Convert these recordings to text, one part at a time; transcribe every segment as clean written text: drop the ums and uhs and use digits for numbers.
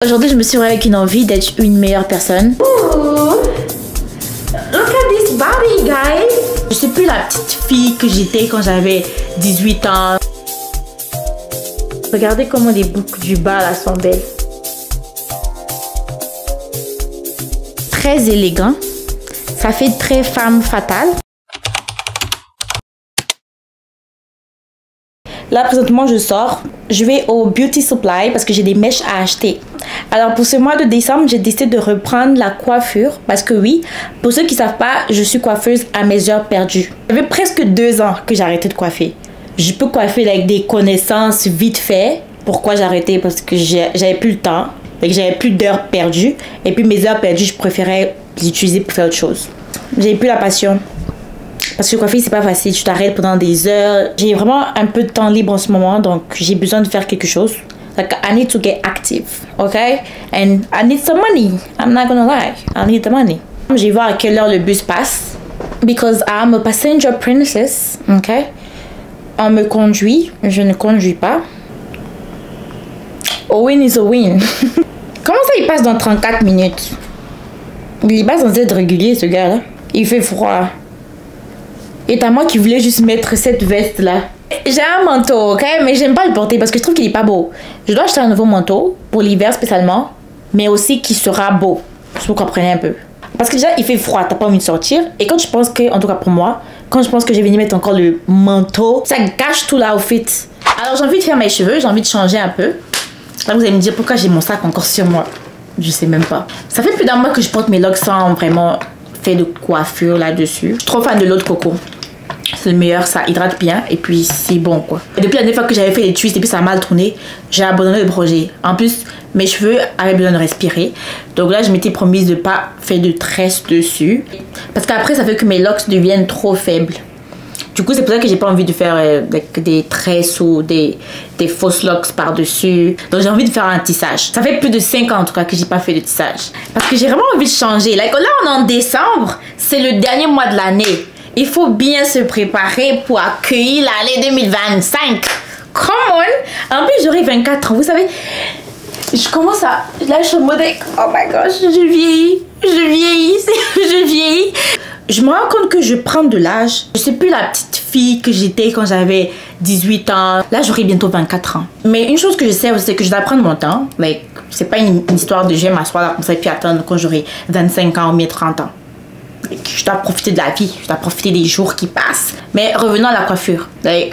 Aujourd'hui, je me suis réveillée avec une envie d'être une meilleure personne. Ooh, look at this body, guys! Je suis plus la petite fille que j'étais quand j'avais 18 ans. Regardez comment les boucles du bas là sont belles. Très élégant. Ça fait très femme fatale. Là, présentement, je sors. Je vais au Beauty Supply parce que j'ai des mèches à acheter. Alors, pour ce mois de décembre, j'ai décidé de reprendre la coiffure. Parce que oui, pour ceux qui ne savent pas, je suis coiffeuse à mes heures perdues. Ça fait presque 2 ans que j'ai arrêté de coiffer. Je peux coiffer avec des connaissances vite fait. Pourquoi j'ai arrêté? Parce que j'avais plus le temps. J'avais plus d'heures perdues. Et puis mes heures perdues, je préférais les utiliser pour faire autre chose. J'avais plus la passion. Parce que coiffer, c'est pas facile. Tu t'arrêtes pendant des heures. J'ai vraiment un peu de temps libre en ce moment. Donc, j'ai besoin de faire quelque chose. Like, I need to get active. Okay? And I need some money. I'm not gonna lie. I need the money. Je vais voir à quelle heure le bus passe. Because I'm a passenger princess. Okay? On me conduit. Je ne conduis pas. A win is a win. Comment ça, il passe dans 34 minutes? Il passe dans être régulier, ce gars-là. Il fait froid. Et t'as moi qui voulais juste mettre cette veste-là. J'ai un manteau, ok? Mais j'aime pas le porter parce que je trouve qu'il est pas beau. Je dois acheter un nouveau manteau pour l'hiver spécialement, mais aussi qui sera beau. Si vous comprenez un peu. Parce que déjà, il fait froid, t'as pas envie de sortir. Et quand je pense que, en tout cas pour moi, quand je pense que je vais venir mettre encore le manteau, ça gâche tout l'outfit. Alors j'ai envie de faire mes cheveux, j'ai envie de changer un peu. Là, vous allez me dire pourquoi j'ai mon sac encore sur moi. Je sais même pas. Ça fait plus d'un mois que je porte mes locks sans vraiment faire de coiffure là-dessus. Je suis trop fan de l'eau de coco. C'est le meilleur, ça hydrate bien et puis c'est bon quoi. Et depuis la dernière fois que j'avais fait les twists et puis ça a mal tourné, j'ai abandonné le projet. En plus, mes cheveux avaient besoin de respirer. Donc là, je m'étais promise de pas faire de tresses dessus. Parce qu'après, ça fait que mes locks deviennent trop faibles. Du coup, c'est pour ça que j'ai pas envie de faire des tresses ou des fausses locks par-dessus. Donc j'ai envie de faire un tissage. Ça fait plus de 5 ans en tout cas que j'ai pas fait de tissage. Parce que j'ai vraiment envie de changer. Là, on est en décembre, c'est le dernier mois de l'année. Il faut bien se préparer pour accueillir l'année 2025. Come on! En plus, j'aurai 24 ans. Vous savez, je commence à... Là, je suis en mode... Oh my gosh, je vieillis. Je vieillis. Je vieillis. Je me rends compte que je prends de l'âge. Je ne suis plus la petite fille que j'étais quand j'avais 18 ans. Là, j'aurai bientôt 24 ans. Mais une chose que je sais, c'est que je dois prendre mon temps. Mais c'est pas une histoire de je vais m'asseoir là comme ça et puis attendre quand j'aurai 25 ans ou bien 30 ans. Je dois profiter de la vie, je dois profiter des jours qui passent. Mais revenons à la coiffure.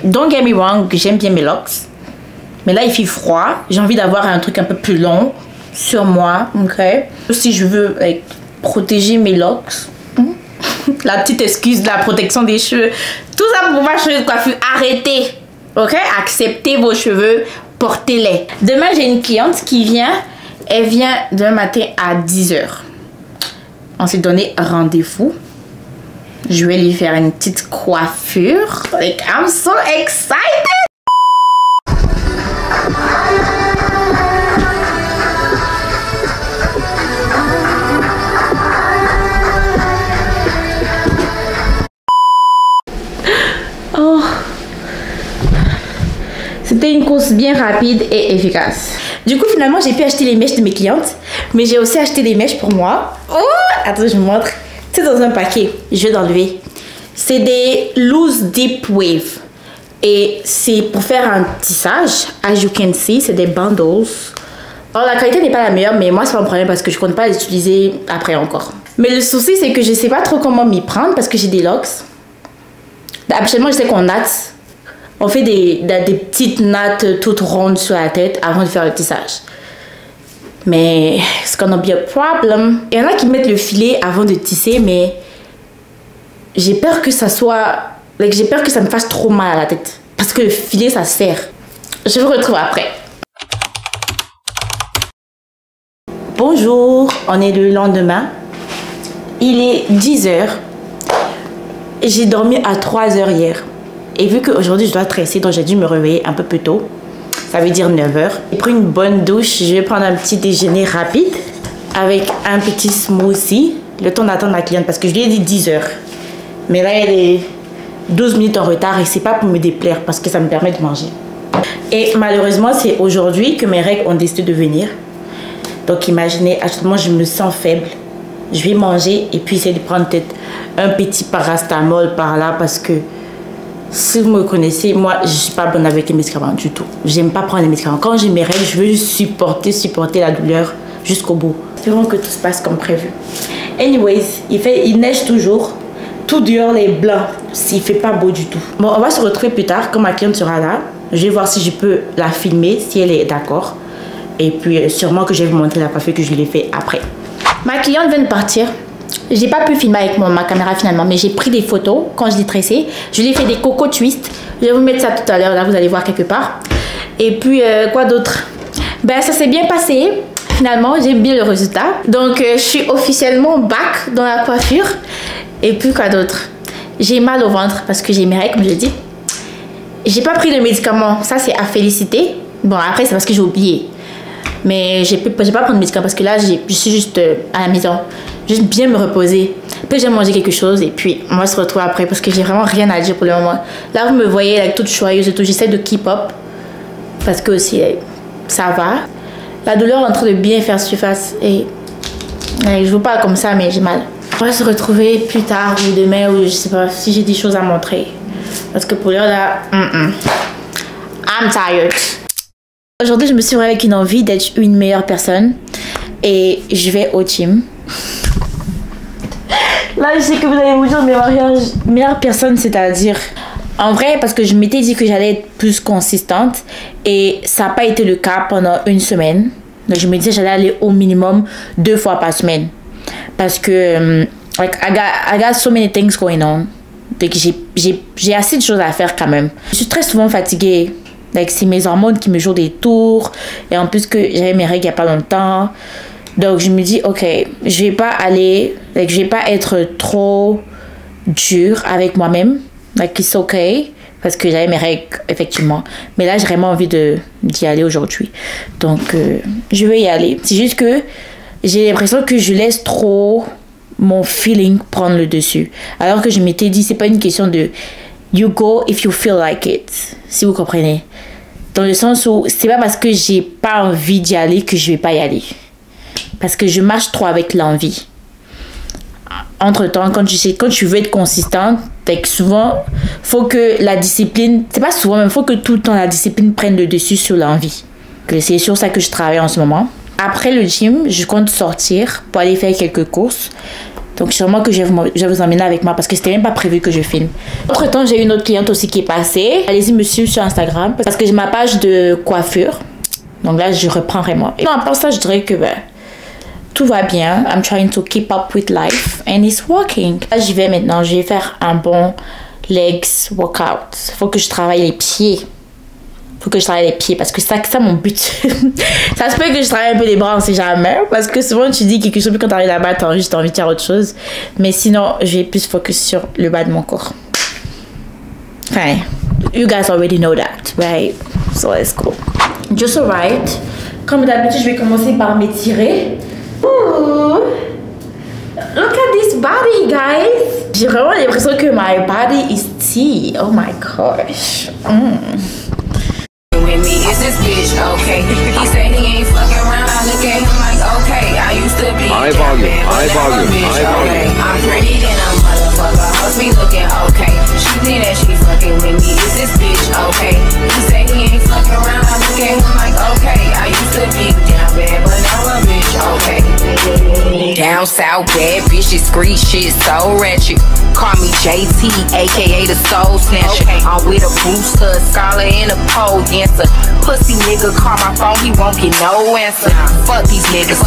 Don't get me wrong, j'aime bien mes locks. Mais là, il fait froid. J'ai envie d'avoir un truc un peu plus long sur moi. Ok. Si je veux protéger mes locks. La petite excuse de la protection des cheveux. Tout ça pour pouvoir changer de coiffure. Arrêtez. Ok. Acceptez vos cheveux. Portez-les. Demain, j'ai une cliente qui vient. Elle vient demain matin à 10h. On s'est donné rendez-vous. Je vais lui faire une petite coiffure. Like, I'm so excited! Oh! C'était une course bien rapide et efficace. Du coup, finalement, j'ai pu acheter les mèches de mes clientes. Mais j'ai aussi acheté des mèches pour moi. Oh! Attends, je vous montre. C'est dans un paquet. Je vais l'enlever. C'est des Loose Deep Wave. Et c'est pour faire un tissage. As you can see, c'est des bundles. Alors, la qualité n'est pas la meilleure, mais moi, c'est pas un problème parce que je compte pas les utiliser après encore. Mais le souci, c'est que je sais pas trop comment m'y prendre parce que j'ai des locks. Absolument, je sais qu'on natte. On fait des petites nattes toutes rondes sur la tête avant de faire le tissage. Mais it's gonna be a problem. Il y en a qui mettent le filet avant de tisser, mais j'ai peur que ça soit... j'ai peur que ça me fasse trop mal à la tête. Parce que le filet, ça se serre. Je vous retrouve après. Bonjour, on est le lendemain. Il est 10h. J'ai dormi à 3h hier. Et vu qu'aujourd'hui je dois tresser, donc j'ai dû me réveiller un peu plus tôt. Ça veut dire 9h. J'ai pris une bonne douche. Je vais prendre un petit déjeuner rapide avec un petit smoothie. Le temps d'attendre ma cliente parce que je lui ai dit 10h. Mais là, elle est 12 minutes en retard et c'est pas pour me déplaire parce que ça me permet de manger. Et malheureusement, c'est aujourd'hui que mes règles ont décidé de venir. Donc imaginez, actuellement je me sens faible. Je vais manger et puis essayer de prendre peut-être un petit paracétamol par là parce que si vous me connaissez, moi je suis pas bonne avec les médicaments du tout. J'aime pas prendre les médicaments. Quand j'ai mes règles, je veux juste supporter la douleur jusqu'au bout. Espérons que tout se passe comme prévu. Anyways, il neige toujours. Tout dehors est blanc. Il fait pas beau du tout. Bon, on va se retrouver plus tard quand ma cliente sera là. Je vais voir si je peux la filmer, si elle est d'accord. Et puis sûrement que je vais vous montrer la coiffure que je lui ai fait après. Ma cliente vient de partir. J'ai pas pu filmer avec ma caméra finalement, mais j'ai pris des photos quand je l'ai tressée. Je lui ai fait des coco twists. Je vais vous mettre ça tout à l'heure, là vous allez voir quelque part. Et puis quoi d'autre? Ben ça s'est bien passé. Finalement, j'ai bien le résultat. Donc je suis officiellement back dans la coiffure. Et puis quoi d'autre? J'ai mal au ventre parce que j'ai mes règles, comme je dis. J'ai pas pris de médicaments, ça c'est à féliciter. Bon après c'est parce que j'ai oublié. Mais j'ai pas pris de médicaments parce que là je suis juste à la maison. Juste bien me reposer. Puis j'ai mangé quelque chose et puis on va se retrouver après parce que j'ai vraiment rien à dire pour le moment. Là vous me voyez like, toute joyeuse et tout. J'essaie de keep up parce que aussi ça va. La douleur est en train de bien faire surface et je vous parle comme ça mais j'ai mal. On va se retrouver plus tard ou demain ou je sais pas si j'ai des choses à montrer. Parce que pour l'heure là, I'm tired. Aujourd'hui je me suis réveillée avec une envie d'être une meilleure personne et je vais au gym. Là je sais que vous allez vous dire meilleure personne, c'est-à-dire en vrai parce que je m'étais dit que j'allais être plus consistante et ça n'a pas été le cas pendant une semaine. Donc je me disais j'allais aller au minimum 2 fois par semaine parce que like I got so many things going on. Donc j'ai assez de choses à faire quand même. Je suis très souvent fatiguée. Like, c'est mes hormones qui me jouent des tours. Et en plus que j'avais mes règles il n'y a pas longtemps. Donc je me dis ok, je vais pas aller, like, je vais pas être trop dure avec moi-même. Like it's ok. Parce que j'avais mes règles effectivement. Mais là j'ai vraiment envie d'y aller aujourd'hui. Donc je vais y aller. C'est juste que j'ai l'impression que je laisse trop mon feeling prendre le dessus. Alors que je m'étais dit, c'est pas une question de you go if you feel like it. Si vous comprenez. Dans le sens où c'est pas parce que j'ai pas envie d'y aller que je vais pas y aller. Parce que je marche trop avec l'envie. Entre temps, quand tu veux être consistante, souvent, faut que la discipline, c'est pas souvent, mais faut que tout le temps la discipline prenne le dessus sur l'envie. C'est sur ça que je travaille en ce moment. Après le gym, je compte sortir pour aller faire quelques courses. Donc sûrement que je vais vous emmener avec moi parce que c'était même pas prévu que je filme. Entre temps, j'ai une autre cliente aussi qui est passée. Allez-y me suivre sur Instagram parce que j'ai ma page de coiffure. Donc là, je reprends vraiment. Et non, à part ça, je dirais que tout va bien. I'm trying to keep up with life and it's working. Là, j'y vais maintenant. Je vais faire un bon legs workout. Faut que je travaille les pieds. Faut que je travaille les pieds parce que c'est ça mon but. Ça se peut que je travaille un peu les bras, on sait jamais. Parce que souvent tu dis quelque chose, puis quand t'arrives là-bas, t'as juste envie de faire autre chose. Mais sinon, je vais plus focus sur le bas de mon corps. Enfin, you guys already know that, right? So let's go. Just alright. Comme d'habitude, je vais commencer par m'étirer. Ooh. Look at this body, guys. J'ai vraiment l'impression que my body is tea. Oh my gosh. With me is this bitch, okay? He said he ain't fucking around. I look at him like, okay, I used to be high volume. I'm pretty than a motherfucker. Hoes me looking okay. She think that she fucking with me. Is this bitch, okay? He said he ain't fucking around. I look at him like, okay, I used to be down bad, but now a bitch, okay? Down south bad bitches, street shit so ratchet. Call me JT, aka the soul snatcher. Okay. I'm with a booster, a scholar, and a pole dancer. Pussy nigga call my phone, he won't get no answer. Fuck these niggas,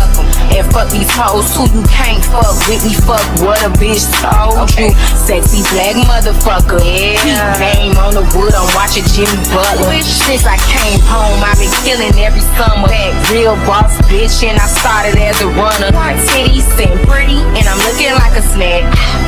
and fuck these hoes too. You can't fuck with me, fuck what a bitch told you. Sexy black motherfucker, yeah. Name on the wood, I'm watching Jimmy Butler. Since I came home, I've been killing every summer. That real boss bitch, and I started as a runner. Titties and pretty, and I'm looking like a snack.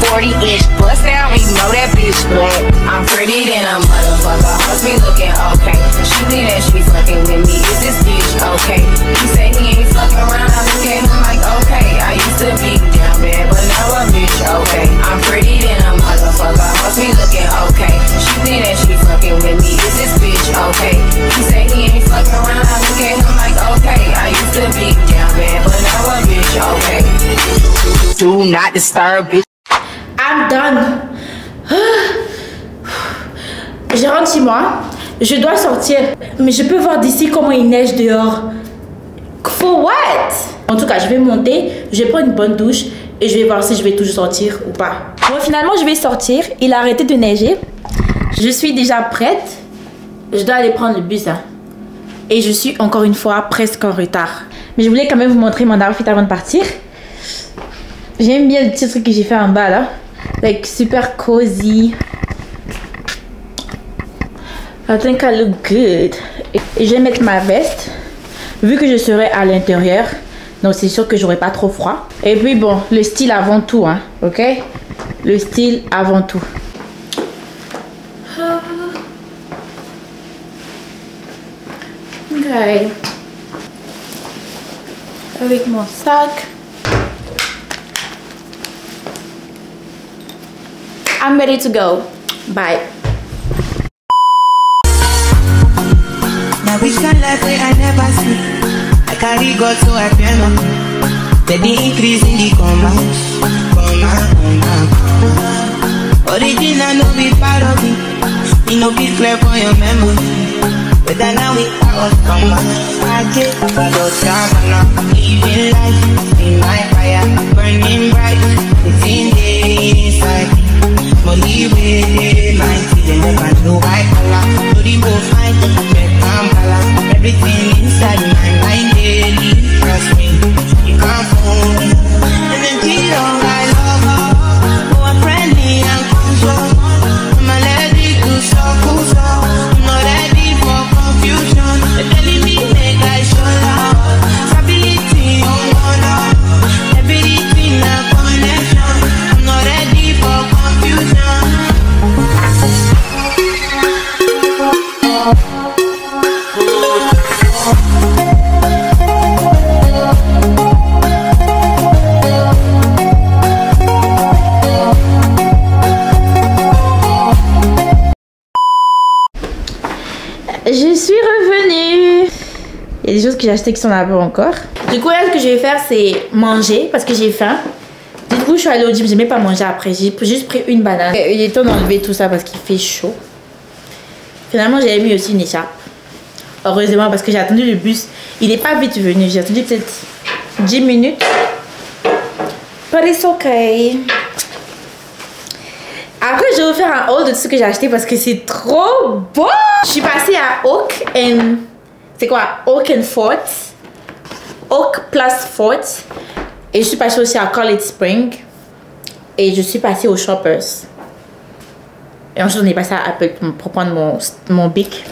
40-inch bust down, you know that bitch black. I'm pretty than a motherfucker, hoes me looking okay. She think that she fucking with me, is this bitch okay? He say he ain't fucking around, I look at him like okay. I used to be down bad, but now a bitch okay. I'm pretty than a motherfucker, hoes me looking okay. She think that she fucking with me, is this bitch okay? He say he ain't fucking around, I look at him like okay. I used to be down bad, okay. Do not disturb, bitch. I'm done. Je rentre chez moi. Je dois sortir. Mais je peux voir d'ici comment il neige dehors. For what? En tout cas, je vais monter. Je vais prendre une bonne douche. Et je vais voir si je vais toujours sortir ou pas. Bon, finalement, je vais sortir. Il a arrêté de neiger. Je suis déjà prête. Je dois aller prendre le bus. Hein. Et je suis encore une fois presque en retard. Mais je voulais quand même vous montrer mon outfit avant de partir. J'aime bien le petit truc que j'ai fait en bas là. Like super cozy. I think I look good. Et je vais mettre ma veste. Vu que je serai à l'intérieur. Donc c'est sûr que j'aurai pas trop froid. Et puis bon, le style avant tout. Hein, ok? Le style avant tout. Ok. Avec mon sac. I'm ready to go. Bye. Now we can life where I never see. I carry God so I fear not. Let the increase in the comma. Original no be part of it. You know be clear for your memory. But then now we out come back. I get those now. Living life in my fire, burning bright. It's in the inside. Money with my teeth, never do I color. No the most fine, make everything inside my mind daily. Trust me, you can't fool me. And then you know I love her. Oh, I'm friendly and cool. I'm a lady to so. I'm not ready for confusion. They're telling me make I show love. Stability on honor. Everything a connection. I'm not ready for confusion. Je suis revenue. Il y a des choses que j'ai achetées qui sont là-bas encore. Du coup, là, ce que je vais faire, c'est manger parce que j'ai faim. Du coup, je suis allée au gym, j'ai même pas mangé après. J'ai juste pris une banane. Il est temps d'enlever tout ça parce qu'il fait chaud. Finalement, j'avais mis aussi une écharpe. Heureusement, parce que j'ai attendu le bus. Il n'est pas vite venu. J'ai attendu peut-être 10 minutes. But it's okay. Après, je vais vous faire un haul de tout ce que j'ai acheté parce que c'est trop beau. Je suis passée à Oak and... C'est quoi? Oak and Fort. Oak plus Fort. Et je suis passée aussi à College Spring. Et je suis passée aux Shoppers. Et ensuite, on est passé à Apple pour prendre mon bic.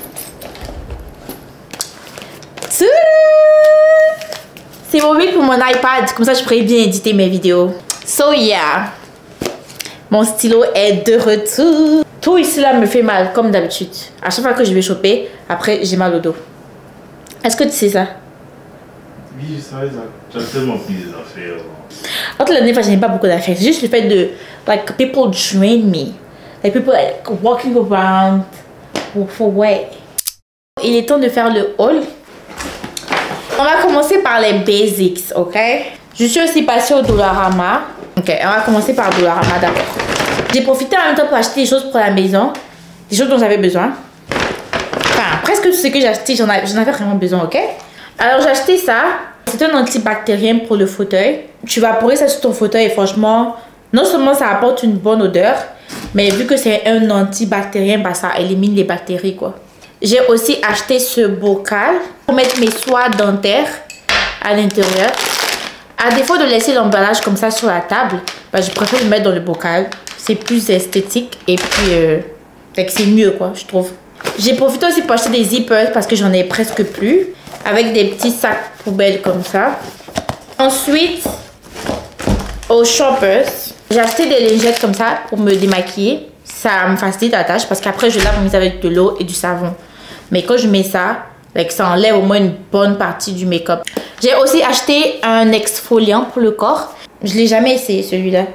C'est mon bic pour mon iPad. Comme ça, je pourrais bien éditer mes vidéos. So, yeah. Mon stylo est de retour. Tout ici là me fait mal, comme d'habitude. À chaque fois que je vais choper, après j'ai mal au dos. Est-ce que tu sais ça? Oui, je savais ça. Tu as tellement pris des affaires. Entre l'année, je n'ai pas beaucoup d'affaires. C'est juste le fait de, like, people drain me. Like, people like walking around. For what? Il est temps de faire le haul. On va commencer par les basics, ok? Je suis aussi passée au Dollarama. Ok, on va commencer par Dollarama d'abord. J'ai profité en même temps pour acheter des choses pour la maison. Des choses dont j'avais besoin. Enfin, presque tout ce que j'ai acheté, j'en avais vraiment besoin, ok? Alors, j'ai acheté ça. C'est un antibactérien pour le fauteuil. Tu vas vaporer ça sur ton fauteuil et franchement, non seulement ça apporte une bonne odeur, mais vu que c'est un antibactérien, bah, ça élimine les bactéries, quoi. J'ai aussi acheté ce bocal pour mettre mes soies dentaires à l'intérieur. À défaut de laisser l'emballage comme ça sur la table, bah, je préfère le mettre dans le bocal. C'est plus esthétique et puis c'est mieux, quoi, je trouve. J'ai profité aussi pour acheter des zippers parce que j'en ai presque plus. Avec des petits sacs poubelles comme ça. Ensuite, aux Shoppers, j'ai acheté des lingettes comme ça pour me démaquiller. Ça me facilite la tâche parce qu'après je lave mes avec de l'eau et du savon. Mais quand je mets ça, ça enlève au moins une bonne partie du make-up. J'ai aussi acheté un exfoliant pour le corps. Je l'ai jamais essayé celui-là.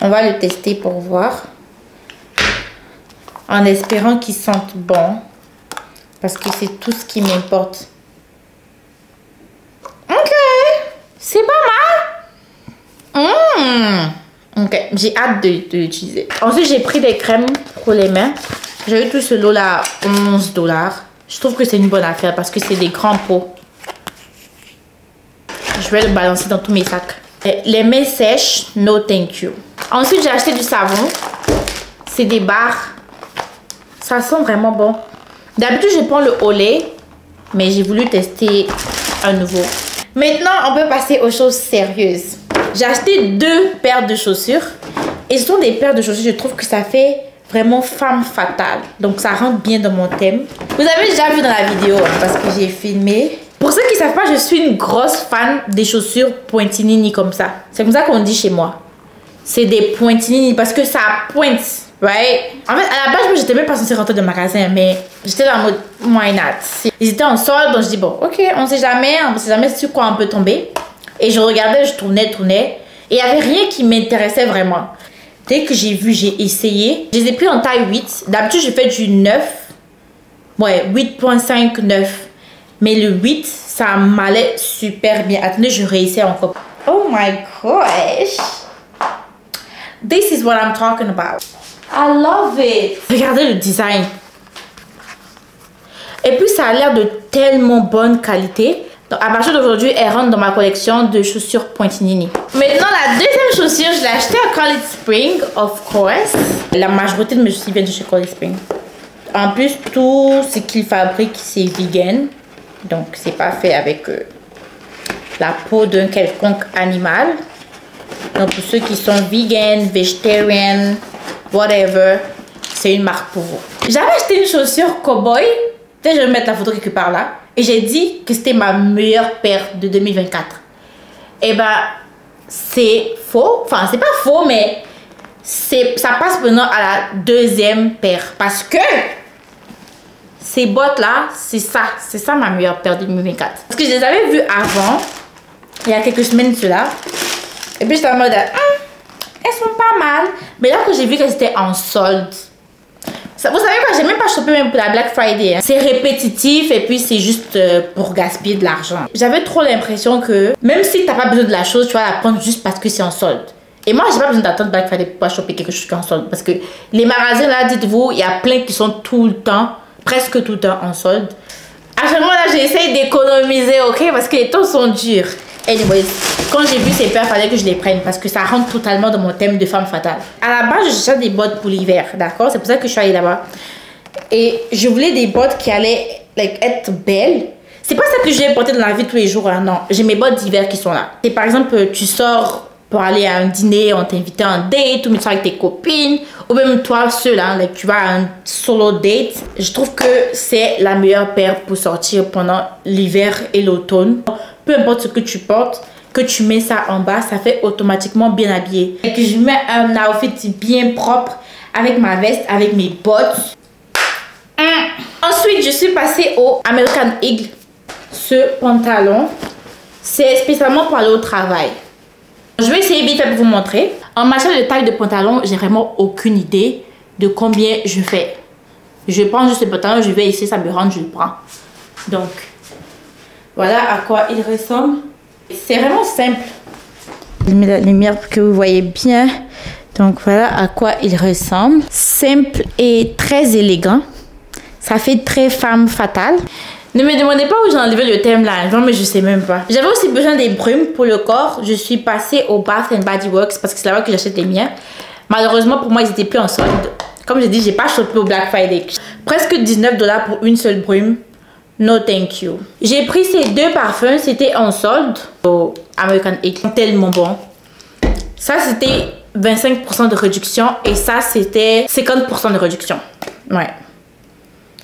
On va le tester pour voir. En espérant qu'il sente bon. Parce que c'est tout ce qui m'importe. Ok. C'est pas mal. Ok, j'ai hâte de l'utiliser. Ensuite, j'ai pris des crèmes pour les mains. J'ai eu tout ce lot-là à 11 $. Je trouve que c'est une bonne affaire parce que c'est des grands pots. Je vais le balancer dans tous mes sacs. Les mains sèches, no thank you. Ensuite, j'ai acheté du savon. C'est des barres. Ça sent vraiment bon. D'habitude, je prends le Olay, mais j'ai voulu tester un nouveau. Maintenant, on peut passer aux choses sérieuses. J'ai acheté 2 paires de chaussures. Et ce sont des paires de chaussures, je trouve que ça fait vraiment femme fatale. Donc, ça rentre bien dans mon thème. Vous avez déjà vu dans la vidéo, hein, parce que j'ai filmé. Pour ceux qui ne savent pas, je suis une grosse fan des chaussures pointinini comme ça. C'est comme ça qu'on dit chez moi. C'est des pointinini parce que ça pointe. Right? En fait, à la base, j'étais même pas censée rentrer dans le magasin, mais j'étais dans le mode why not? Ils étaient en solde, donc je dis bon, ok, on sait jamais sur quoi on peut tomber. Et je regardais, je tournais. Et il n'y avait rien qui m'intéressait vraiment. Dès que j'ai vu, j'ai essayé. Je les ai pris en taille 8. D'habitude, je fais du 9. Ouais, 8.5, 9. Mais le 8, ça m'allait super bien. Attendez, je réessaye encore. Oh my gosh. This is what I'm talking about. I love it. Regardez le design. Et puis, ça a l'air de tellement bonne qualité. Donc, à partir d'aujourd'hui, elle rentre dans ma collection de chaussures pointinini. Maintenant, la deuxième chaussure, je l'ai achetée à College Spring, of course. La majorité de mes chaussures viennent de chez College Spring. En plus, tout ce qu'ils fabriquent, c'est vegan. Donc, c'est pas fait avec la peau d'un quelconque animal. Donc, pour ceux qui sont vegan, végétariens, whatever, c'est une marque pour vous. J'avais acheté une chaussure cowboy. Peut-être je vais mettre la photo quelque part là. Et j'ai dit que c'était ma meilleure paire de 2024. Et ben, c'est faux. Enfin, c'est pas faux, mais ça passe maintenant à la deuxième paire. Parce que ces bottes là, c'est ça ma meilleure paire de 2024. Parce que je les avais vues avant, il y a quelques semaines cela. Et puis j'étais en mode, elles sont pas mal. Mais là que j'ai vu qu'elles étaient en solde. Vous savez quoi, j'ai même pas chopé même pour la Black Friday. Hein. C'est répétitif et puis c'est juste pour gaspiller de l'argent. J'avais trop l'impression que même si t'as pas besoin de la chose, tu vas la prendre juste parce que c'est en solde. Et moi, j'ai pas besoin d'attendre Black Friday pour choper quelque chose qui est en solde. Parce que les magasins là, dites-vous, il y a plein qui sont tout le temps, presque tout le temps en solde. À chaque moment là, j'essaye d'économiser, ok, parce que les taux sont durs. Anyways, quand j'ai vu ces paires, il fallait que je les prenne parce que ça rentre totalement dans mon thème de femme fatale. À la base, je cherchais des bottes pour l'hiver, d'accord? C'est pour ça que je suis allée là-bas. Et je voulais des bottes qui allaient être belles. C'est pas ça que je vais porter dans la vie tous les jours, hein, non. J'ai mes bottes d'hiver qui sont là. Et par exemple, tu sors pour aller à un dîner, on t'invite à un date, ou tu sors avec tes copines, ou même toi seul, hein, tu vas à un solo date. Je trouve que c'est la meilleure paire pour sortir pendant l'hiver et l'automne. Peu importe ce que tu portes, que tu mets ça en bas, ça fait automatiquement bien habillé. Et que je mets un outfit bien propre avec ma veste, avec mes bottes. Ensuite, je suis passée au American Eagle. Ce pantalon, c'est spécialement pour aller au travail. Je vais essayer vite fait pour vous montrer. En matière de taille de pantalon, j'ai vraiment aucune idée de combien je fais. Je prends juste le pantalon, je vais essayer, ça me rentre, je le prends. Donc, voilà à quoi il ressemble. C'est vraiment simple. Je mets la lumière pour que vous voyez bien. Donc voilà à quoi il ressemble. Simple et très élégant. Ça fait très femme fatale. Ne me demandez pas où j'ai enlevé le thème là. Non, mais je sais même pas. J'avais aussi besoin des brumes pour le corps. Je suis passée au Bath & Body Works parce que c'est là-bas que j'achète les miens. Malheureusement pour moi, ils étaient plus en solde. Comme je dis, j'ai pas chopé au Black Friday. Presque 19 $ pour une seule brume. No thank you. J'ai pris ces 2 parfums, c'était en solde au American Eagle. Tellement bon. Ça c'était 25% de réduction et ça c'était 50% de réduction. Ouais.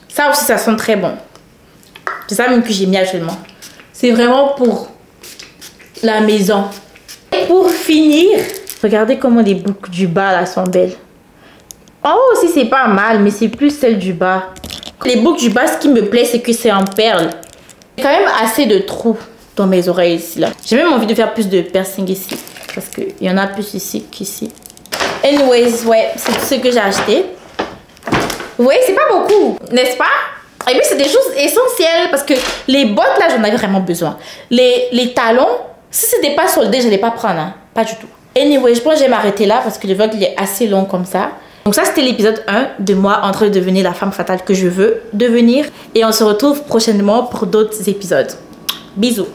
Ça aussi ça sent très bon. C'est ça même que j'ai mis actuellement. C'est vraiment pour la maison. Et pour finir, regardez comment les boucles du bas là sont belles. En haut aussi c'est pas mal, mais c'est plus celle du bas. Les boucles du bas, ce qui me plaît, c'est que c'est en perles. Il y a quand même assez de trous dans mes oreilles ici. Là. J'ai même envie de faire plus de piercing ici. Parce qu'il y en a plus ici qu'ici. Anyways, ouais, c'est tout ce que j'ai acheté. Vous voyez, c'est pas beaucoup, n'est-ce pas? Et puis, c'est des choses essentielles. Parce que les bottes, là, j'en avais vraiment besoin. Les talons, si c'était pas soldé, je n'allais pas prendre. Hein. Pas du tout. Anyway, je pense que je vais m'arrêter là parce que le vlog il est assez long comme ça. Donc ça c'était l'épisode 1 de moi en train de devenir la femme fatale que je veux devenir. Et on se retrouve prochainement pour d'autres épisodes. Bisous.